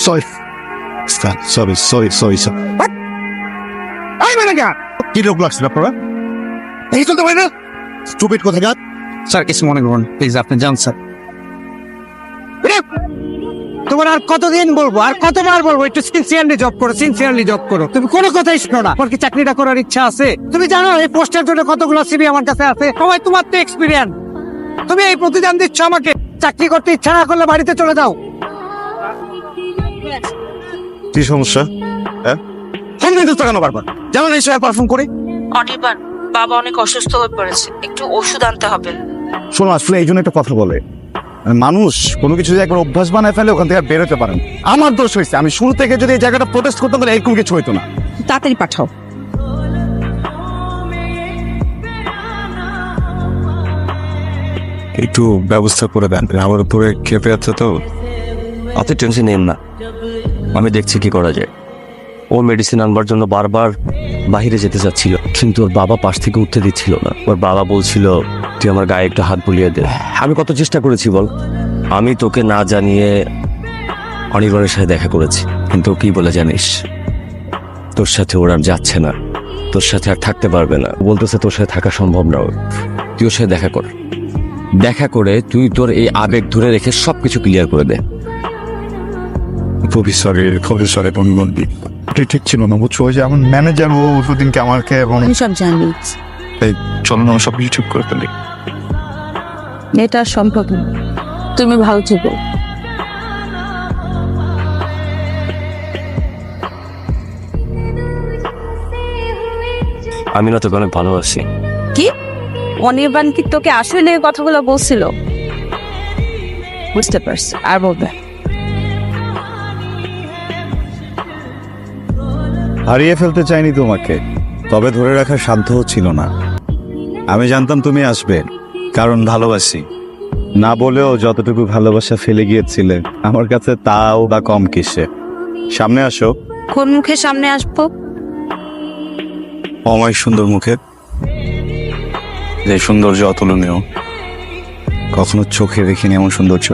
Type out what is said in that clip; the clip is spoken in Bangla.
Sorry sorry sorry sorry sorry কি লোক লাগছিল আপনারা এই চলতে পারে না স্টুপিড কোথাকার স্যার কিছু মনে করুন প্লিজ আপনি যান স্যার তোমার আর কতদিন বলবো আর কতবার বলবো একটু সিনসিয়ারলি জব করো তুমি কোনো কথাই শোনো না তোমার কি চাকরিটা করার ইচ্ছা আছে তুমি জানো এই পোস্টের জন্য কতগুলো সিভি আমার কাছে আছে সবাই তোমার তো এক্সপিরিয়েন্স তুমি এই প্রতিদান দিচ্ছ আমাকে চাকরি করতে ইচ্ছা না করলে বাড়িতে চলে যাও কি সমস্যা হ্যাঁ ফোন দিতে কেন বারবার জানো না এই সময় পারফর্ম করে অনির্বাণ বাবা অনেক অসুস্থ হয়ে পড়েছে একটু ওষুধ আনতে হবে শোনো আসলে এই জন্য একটা কথা বলে মানুষ কোনো কিছু যদি একবার অভ্যাস বানায় ফেলে ওখান থেকে আর বেরোতে পারেন আমার দোষ হয়েছে আমি শুরু থেকে যদি এই জায়গাটা প্রোটেস্ট করতাম তাহলে এরকম কিছু হইতো না তাড়াতাড়ি পাঠাও একটু ব্যবস্থা করে দেন আমার উপরে খেপে আছে তো। আপনি টেনশন নেন না, আমি দেখছি কি করা যায়। ও মেডিসিন আনবার জন্য বারবার বাইরে যেতে চাচ্ছিল, কিন্তু ওর বাবা পাশ থেকে উঠতে দিচ্ছিল না। ওর বাবা বলছিল তুই আমার গায়ে একটু হাত বুলিয়ে দে। আমি কত চেষ্টা করেছি বল, আমি তোকে না জানিয়ে অনির্বাণের সাথে দেখা করেছি, কিন্তু কি বলে জানিস, তোর সাথে ওর আর যাচ্ছে না, তোর সাথে আর থাকতে পারবে না। বলতেছে তোর সাথে থাকা সম্ভব না, তুই ওর সাথে দেখা কর, দেখা করে তুই তোর এই আবেগ ধরে রেখে সবকিছু ক্লিয়ার করে দে। খুবই সরি বন্ধু ঠিক ছিল না বুঝছো, ওই যে আমার ম্যানেজার ও ওষুদিনকে আমাকে এবং আমি সব জানি এই চল না সব কিছু ঠিক করে ফেলি। এটা সম্ভব না, তুমি ভালো থেকো। আমি না তোকে অনেক ভালোবাসি। কি অনির্বাণ কি তোকে আসলে এই কথাগুলো বলছিল? বুঝতে পারছি, আর বলবে হারিয়ে ফেলতে চাইনি তোমাকে, তবে ধরে রাখার সাধ্য ছিল না। আমি জানতাম তুমি আসবে, কারণ ভালোবাসি। না বলেও যতটুকু ভালোবাসা ফেলে গিয়েছিলে আমার কাছে তাও বা কম কিসে। সামনে আসো। কোন মুখে সামনে আসবো? অমায় সুন্দর মুখে, যে সৌন্দর্য অতুলনীয়, কখনো চোখে দেখিনি এমন সৌন্দর্য।